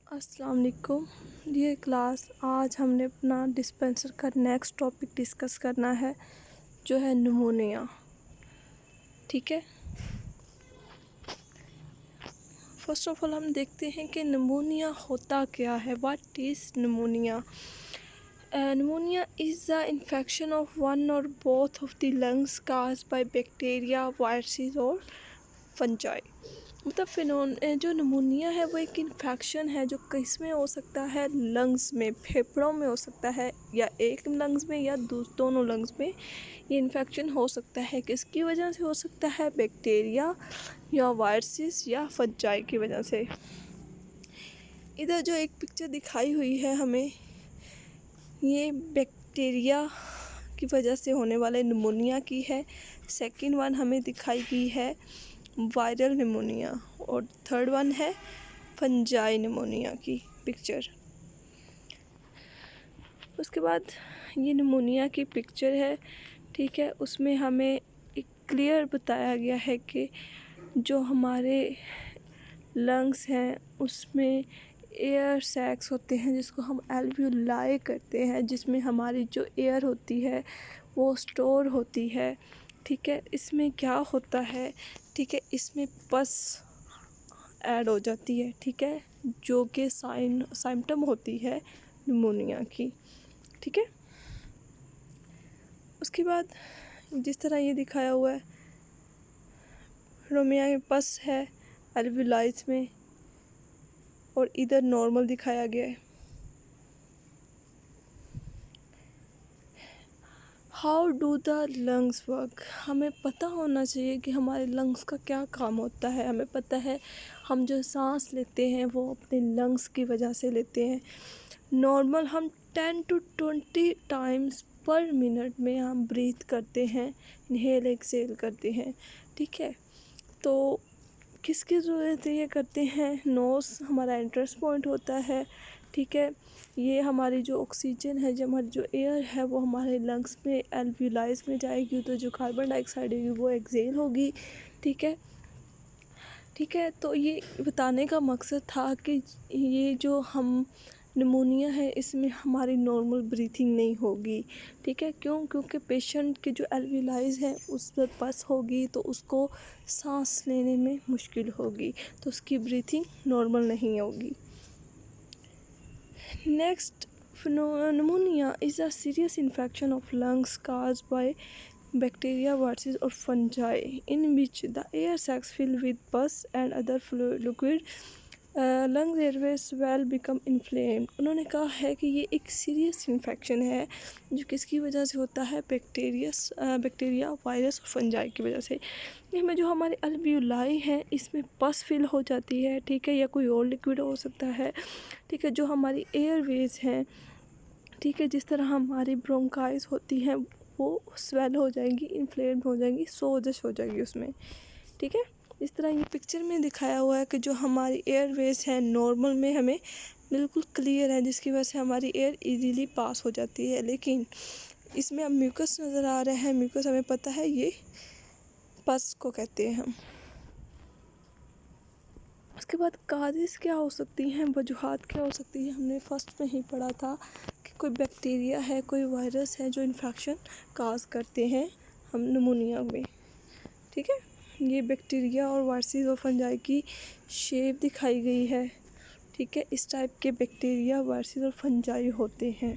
अस्सलाम वालेकुम dear class. आज हमने अपना डिस्पेंसर का नेक्स्ट टॉपिक डिस्कस करना है जो है निमोनिया। ठीक है, फर्स्ट ऑफ ऑल हम देखते हैं कि निमोनिया होता क्या है। What is pneumonia? Pneumonia is the infection of one और both of the lungs caused by bacteria, viruses और फंजाई। मतलब जो निमोनिया है वो एक इन्फेक्शन है जो किस में हो सकता है, लंग्स में, फेफड़ों में हो सकता है, या एक लंग्स में या दोनों लंग्स में ये इन्फेक्शन हो सकता है। किसकी वजह से हो सकता है? बैक्टीरिया या वायरसेस या फंजाई की वजह से। इधर जो एक पिक्चर दिखाई हुई है हमें, ये बैक्टीरिया की वजह से होने वाले निमोनिया की है। सेकंड वन हमें दिखाई गई है वायरल निमोनिया, और थर्ड वन है फंजाई निमोनिया की पिक्चर। उसके बाद ये निमोनिया की पिक्चर है, ठीक है। उसमें हमें एक क्लियर बताया गया है कि जो हमारे लंग्स हैं उसमें एयर सैक्स होते हैं जिसको हम एल्वियोलाई करते हैं, जिसमें हमारी जो एयर होती है वो स्टोर होती है। ठीक है, इसमें क्या होता है, ठीक है, इसमें पस ऐड हो जाती है, ठीक है, जो कि सिम्टम होती है निमोनिया की। ठीक है, उसके बाद जिस तरह ये दिखाया हुआ है, रोमिया में पस है एल्वियोलाइज में, और इधर नॉर्मल दिखाया गया है। How do the lungs work? हमें पता होना चाहिए कि हमारे लंग्स का क्या काम होता है। हमें पता है हम जो सांस लेते हैं वो अपने लंग्स की वजह से लेते हैं। नॉर्मल हम 10 to 20 टाइम्स पर मिनट में हम ब्रीथ करते हैं, इनहेल एक्सेल करते हैं। ठीक है, तो किसकी ज़रूरत से ये करते हैं? नोज़ हमारा एंट्रेंस पॉइंट होता है। ठीक है, ये हमारी जो ऑक्सीजन है, जो हमारी जो एयर है वो हमारे लंग्स में एल्वियोलाइज में जाएगी, तो जो कार्बन डाइऑक्साइड होगी वो एक्सेल होगी। ठीक है, ठीक है, तो ये बताने का मकसद था कि ये जो हम निमोनिया है इसमें हमारी नॉर्मल ब्रीथिंग नहीं होगी। ठीक है, क्यों? क्योंकि पेशेंट के जो एल्वियोलाइज है उस पर पस होगी तो उसको सांस लेने में मुश्किल होगी, तो उसकी ब्रीथिंग नॉर्मल नहीं होगी। Next, pneumonia is a serious infection of lungs caused by bacteria, viruses or fungi in which the air sacs fill with pus and other liquid. Lungs Airways well become inflamed. उन्होंने कहा है कि ये एक serious infection है जो किसकी वजह से होता है? बैक्टीरिया, वायरस और फंजाई की वजह से। इसमें जो हमारे अल्वियोलाई हैं इसमें पस फिल हो जाती है, ठीक है, या कोई और लिक्विड हो सकता है। ठीक है, जो हमारी एयरवेज हैं, ठीक है, जिस तरह हमारी ब्रोंकाइज होती हैं वो स्वेल हो जाएंगी, इन्फ्लेम्ड हो जाएंगी, सोजश हो जाएगी उसमें। ठीक है, इस तरह ये पिक्चर में दिखाया हुआ है कि जो हमारी एयरवेज है नॉर्मल में हमें बिल्कुल क्लियर है, जिसकी वजह से हमारी एयर इजीली पास हो जाती है। लेकिन इसमें अब म्यूकस नज़र आ रहा है। म्यूकस हमें पता है ये पस को कहते हैं हम। उसके बाद काजेज़ क्या हो सकती हैं, वजूहात क्या हो सकती है? हमने फर्स्ट में ही पढ़ा था कि कोई बैक्टीरिया है, कोई वायरस है जो इन्फेक्शन काज करते हैं हम निमोनिया में। ठीक है, ये बैक्टीरिया और वायरसेस और फंजाई की शेप दिखाई गई है। ठीक है, इस टाइप के बैक्टीरिया, वायरसेस और फंजाई होते हैं।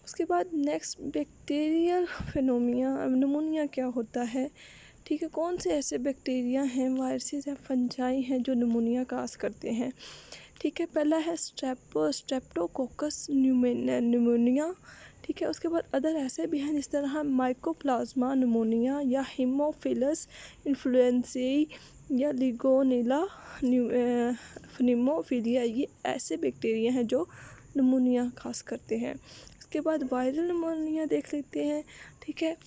उसके बाद नेक्स्ट, बैक्टीरियल निमोनिया क्या होता है? ठीक है, कौन से ऐसे बैक्टीरिया हैं, वायरसेस या फंजाई हैं जो निमोनिया काज करते हैं? ठीक है, पहला है स्ट्रेप्टोकोकस निमोनिया। ठीक है, उसके बाद अदर ऐसे भी हैं जिस तरह माइकोप्लाज्मा निमोनिया या हीमोफिलस इन्फ्लुएंजाई या लिगोनेला निमोफिलिया। ये ऐसे बैक्टीरिया हैं जो निमोनिया खास करते हैं। उसके बाद वायरल निमोनिया देख लेते हैं। ठीक है,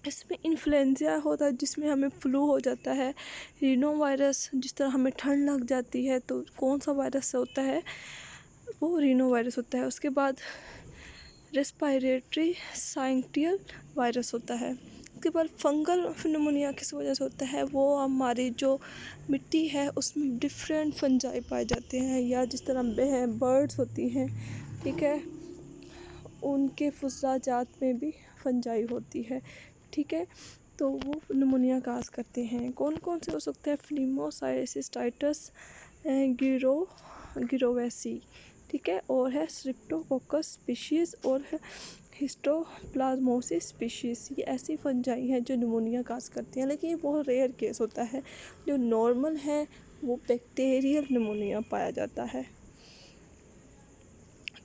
इसमें इन्फ्लुएंजा होता है जिसमें हमें फ्लू हो जाता है। रीनो वायरस, जिस तरह हमें ठंड लग जाती है तो कौन सा वायरस होता है? वो रीनो वायरस होता है। उसके बाद रेस्पिरेटरी साइंटियल वायरस होता है। उसके बाद फंगल निमोनिया किस वजह से होता है, वो हमारी जो मिट्टी है उसमें डिफरेंट फंजाई पाए जाते हैं, या जिस तरह बर्ड्स होती हैं, ठीक है, उनके फुस्सा जात में भी फंजाई होती है, ठीक है, तो वो निमोनिया काज करते हैं। कौन कौन से हो सकते हैं, फ्लीमोसाइसिस्टाइटिस, गिरो गिरोवेसी, ठीक है, और है स्ट्रिप्टोकोकस स्पीशीज़, और है हिस्टोप्लाज्मोसिस स्पीशीज़। ये ऐसी फंजाई हैं जो निमोनिया काज करती हैं, लेकिन ये बहुत रेयर केस होता है। जो नॉर्मल है वो बैक्टीरियल निमोनिया पाया जाता है।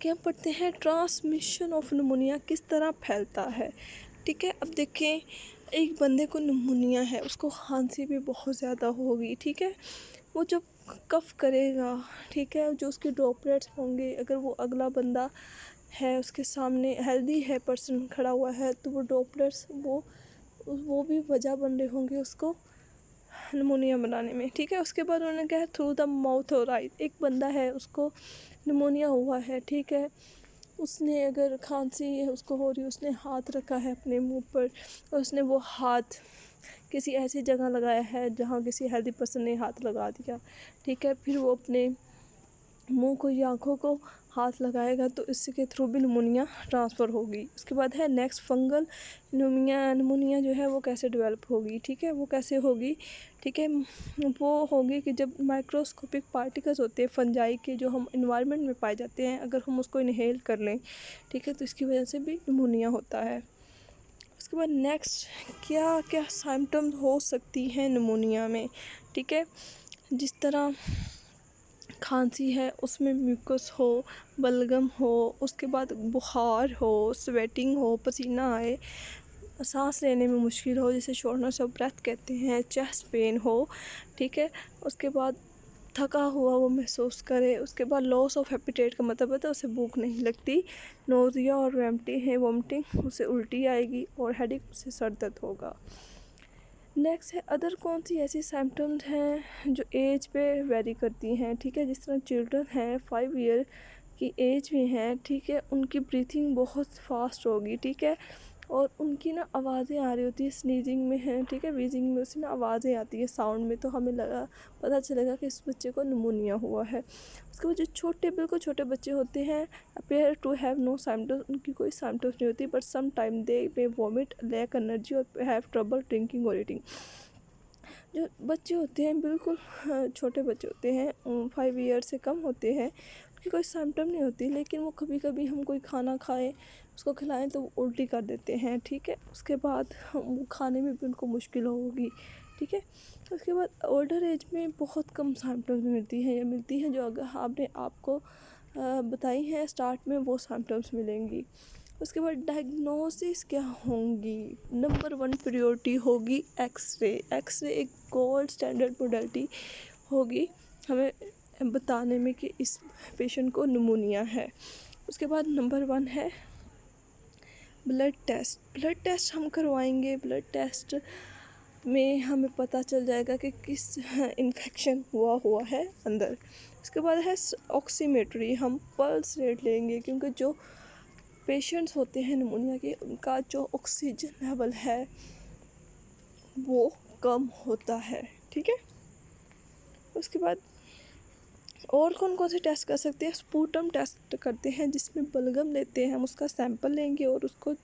क्या पढ़ते हैं, ट्रांसमिशन ऑफ निमोनिया किस तरह फैलता है, ठीक है। अब देखें, एक बंदे को निमोनिया है, उसको खांसी भी बहुत ज़्यादा होगी, ठीक है, वो जब कफ करेगा, ठीक है, जो उसके ड्रॉपलेट्स होंगे, अगर वो अगला बंदा है उसके सामने हेल्दी है, पर्सन खड़ा हुआ है, तो वो ड्रॉपलेट्स वो भी वजह बन रहे होंगे उसको निमोनिया बनाने में, ठीक है। उसके बाद उन्होंने कहा थ्रू द माउथ और आई, एक बंदा है उसको निमोनिया हुआ है, ठीक है, उसने अगर खांसी है उसको हो रही है, उसने हाथ रखा है अपने मुंह पर और उसने वो हाथ किसी ऐसी जगह लगाया है जहाँ किसी हेल्दी पर्सन ने हाथ लगा दिया, ठीक है, फिर वो अपने मुंह को या आँखों को हाथ लगाएगा तो इसके थ्रू भी निमोनिया ट्रांसफ़र होगी। उसके बाद है नेक्स्ट फंगल निमोनिया जो है वो कैसे डेवलप होगी, ठीक है, वो कैसे होगी, ठीक है, वो होगी कि जब माइक्रोस्कोपिक पार्टिकल्स होते हैं फंजाई के, जो हम इन्वायरमेंट में पाए जाते हैं, अगर हम उसको इनहेल कर लें, ठीक है, तो इसकी वजह से भी निमोनिया होता है। उसके बाद नेक्स्ट क्या क्या सिम्टम्स हो सकती हैं निमोनिया में, ठीक है, जिस तरह खांसी है उसमें म्यूकस हो, बलगम हो, उसके बाद बुखार हो, स्वेटिंग हो, पसीना आए, सांस लेने में मुश्किल हो, जिसे शॉर्टनेस ऑफ ब्रेथ कहते हैं, चेस्ट पेन हो, ठीक है, उसके बाद थका हुआ वो महसूस करे, उसके बाद लॉस ऑफ एपेटाइट का मतलब होता है उसे भूख नहीं लगती, नोज़िया और वोमिटिंग उसे उल्टी आएगी, और हेडेक उसे सर दर्द होगा। नेक्स्ट है अदर कौन सी ऐसी सिम्टम्स हैं जो एज पे वेरी करती हैं, ठीक है, जिस तरह चिल्ड्रन हैं 5 ईयर की एज में हैं, ठीक है, उनकी ब्रीथिंग बहुत फास्ट होगी, ठीक है, और उनकी ना आवाज़ें आ रही होती है, स्नीजिंग में है, ठीक है, वीजिंग में उसमें ना आवाज़ें आती है साउंड में, तो हमें पता चलेगा कि इस बच्चे को निमोनिया हुआ है। उसके बाद जो बिल्कुल छोटे बच्चे होते हैं appear to have no symptoms, उनकी कोई सिम्टम्स नहीं होती, but some time they may vomit, lack energy और हैव ट्रबल ड्रिंकिंग और ईटिंग। जो बच्चे होते हैं बिल्कुल छोटे बच्चे होते हैं 5 ईयर से कम होते हैं, उनकी कोई सिम्टम नहीं होती, लेकिन वो कभी कभी हम कोई खाना खाएं उसको खिलाएं तो वो उल्टी कर देते हैं, ठीक है, उसके बाद वो खाने में भी उनको मुश्किल होगी, ठीक है। उसके बाद ओल्डर एज में बहुत कम सिम्टम्स मिलती हैं जो अगर आपने आपको बताई हैं स्टार्ट में वो सिम्टम्स मिलेंगी। उसके बाद डायग्नोसिस क्या होंगी, नंबर 1 प्रायोरिटी होगी एक्सरे। एक्सरे एक गोल्ड स्टैंडर्ड मोडेलिटी होगी हमें बताने में कि इस पेशेंट को निमोनिया है। उसके बाद नंबर 1 है ब्लड टेस्ट। ब्लड टेस्ट हम करवाएंगे, ब्लड टेस्ट में हमें पता चल जाएगा कि किस इन्फेक्शन हुआ है अंदर। उसके बाद है ऑक्सीमेट्री, हम पल्स रेट लेंगे, क्योंकि जो पेशेंट्स होते हैं निमोनिया के उनका जो ऑक्सीजन लेवल है वो कम होता है, ठीक है। उसके बाद और कौन कौन से टेस्ट कर सकते हैं, स्पूटम टेस्ट करते हैं जिसमें बलगम लेते हैं, हम उसका सैंपल लेंगे और उसको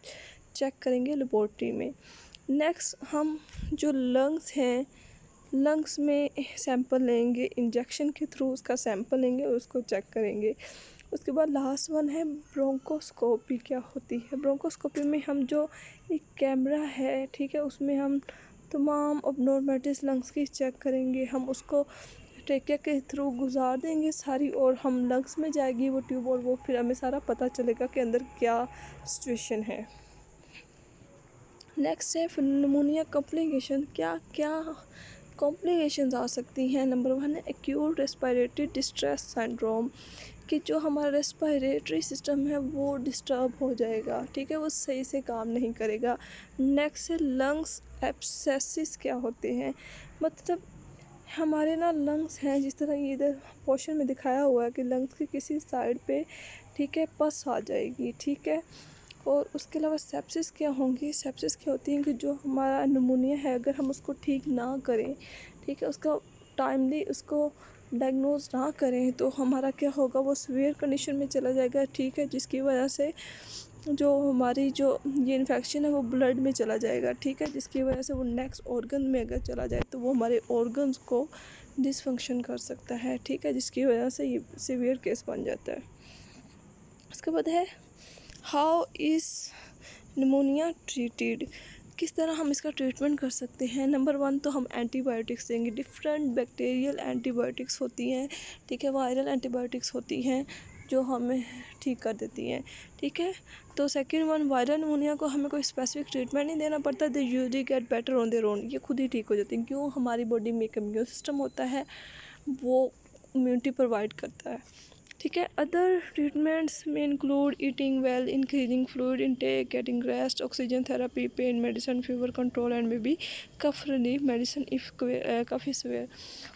चेक करेंगे लेबॉर्ट्री में। नेक्स्ट हम जो लंग्स हैं, लंग्स में सैंपल लेंगे, इंजेक्शन के थ्रू उसका सैंपल लेंगे और उसको चेक करेंगे। उसके बाद लास्ट वन है ब्रोंकोस्कोपी। क्या होती है ब्रोंकोस्कोपी में हम जो एक कैमरा है, ठीक है, उसमें हम तमाम अबनॉर्मलिटीज़ लंग्स की चेक करेंगे, हम उसको ट्रेकिया के थ्रू गुजार देंगे सारी, और हम लंग्स में जाएगी वो ट्यूब, और वो फिर हमें सारा पता चलेगा कि अंदर क्या सिचुएशन है। नेक्स्ट है निमोनिया कॉम्प्लिकेशन। क्या क्या कॉम्प्लिकेशंस आ सकती हैं। नंबर 1 है एक्यूट रेस्पिरेटरी डिस्ट्रेस सिंड्रोम, कि जो हमारा रेस्पिरेटरी सिस्टम है वो डिस्टर्ब हो जाएगा, ठीक है, वो सही से काम नहीं करेगा। नेक्स्ट है लंग्स एब्सेसिस। क्या होते हैं, मतलब हमारे ना लंग्स हैं, जिस तरह ये इधर पोर्शन में दिखाया हुआ है कि लंग्स की किसी साइड पे, ठीक है, पस आ जाएगी, ठीक है, और उसके अलावा सेप्सिस क्या होंगी, सेप्सिस क्या होती है कि जो हमारा निमोनिया है अगर हम उसको ठीक ना करें, ठीक है, उसका टाइमली उसको डायग्नोज ना करें तो हमारा क्या होगा, वो सीवियर कंडीशन में चला जाएगा, ठीक है, जिसकी वजह से जो हमारी जो ये इन्फेक्शन है वो ब्लड में चला जाएगा, ठीक है, जिसकी वजह से वो नेक्स्ट ऑर्गन में अगर चला जाए तो वो हमारे ऑर्गन्स को डिसफंक्शन कर सकता है, ठीक है, जिसकी वजह से ये सीवियर केस बन जाता है। उसके बाद है हाउ इज़ निमोनिया ट्रीटेड, किस तरह हम इसका ट्रीटमेंट कर सकते हैं। नंबर 1 तो हम एंटीबायोटिक्स देंगे, डिफरेंट बैक्टीरियल एंटीबायोटिक्स होती हैं, ठीक है, वायरल एंटीबायोटिक्स होती हैं जो हमें ठीक कर देती हैं, ठीक है। तो सेकंड वन, वायरल निमोनिया को हमें कोई स्पेसिफिक ट्रीटमेंट नहीं देना पड़ता, they usually get better on their own, ये खुद ही ठीक हो जाती हैं। क्यों, हमारी बॉडी में एक इम्यून सिस्टम होता है, वो इम्यूनिटी प्रोवाइड करता है, ठीक है। अदर ट्रीटमेंट्स में include eating well, increasing fluid intake, getting rest, oxygen therapy, pain medicine, fever control and may be cough relief medicine if cough is severe.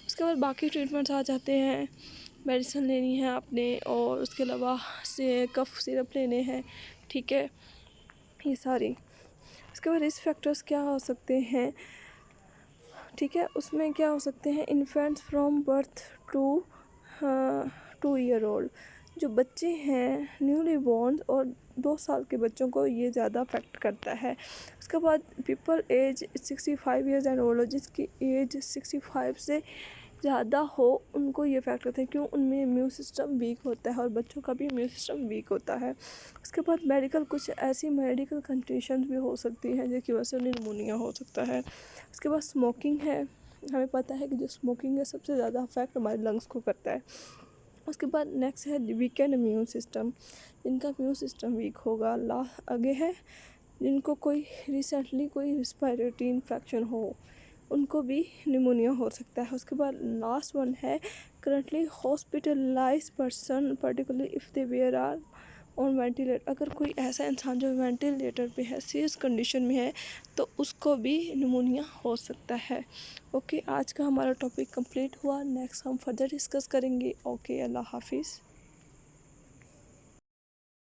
उसके बाद बाकी ट्रीटमेंट्स आ जाते हैं, मेडिसिन लेनी है आपने और उसके अलावा से कफ सिरप लेने हैं, ठीक है, ये सारी। उसके बाद रिस्क फैक्टर्स क्या हो सकते हैं, ठीक है, उसमें क्या हो सकते हैं, infants from birth to 2 year old, जो बच्चे हैं न्यूली बॉर्न और 2 साल के बच्चों को ये ज़्यादा अफेक्ट करता है। उसके बाद people age 65 years and old, जिसकी एज 65 से ज़्यादा हो उनको ये इफेक्ट करते हैं। क्यों, उनमें इम्यून सिस्टम वीक होता है और बच्चों का भी इम्यून सिस्टम वीक होता है। उसके बाद मेडिकल, कुछ ऐसी मेडिकल कंडीशन भी हो सकती हैं जिसकी वजह से उन्हें निमोनिया हो सकता है। उसके बाद स्मोकिंग है, हमें पता है कि जो स्मोकिंग है सबसे ज़्यादा अफेक्ट हमारे लंग्स को करता है। उसके बाद नेक्स्ट है वीकेंड इम्यून सिस्टम, जिनका इम्यून सिस्टम वीक होगा। आगे है जिनको कोई रिसेंटली कोई रिस्पायरेटरी इन्फेक्शन हो, उनको भी निमोनिया हो सकता है। उसके बाद लास्ट वन है currently hospitalize person, particularly if they were are on ventilator, अगर कोई ऐसा इंसान जो वेंटिलेटर पे है, सीरियस कंडीशन में है, तो उसको भी निमोनिया हो सकता है। ओके, आज का हमारा टॉपिक कंप्लीट हुआ, नेक्स्ट हम फर्दर डिस्कस करेंगे। ओके, अल्लाह हाफिज़।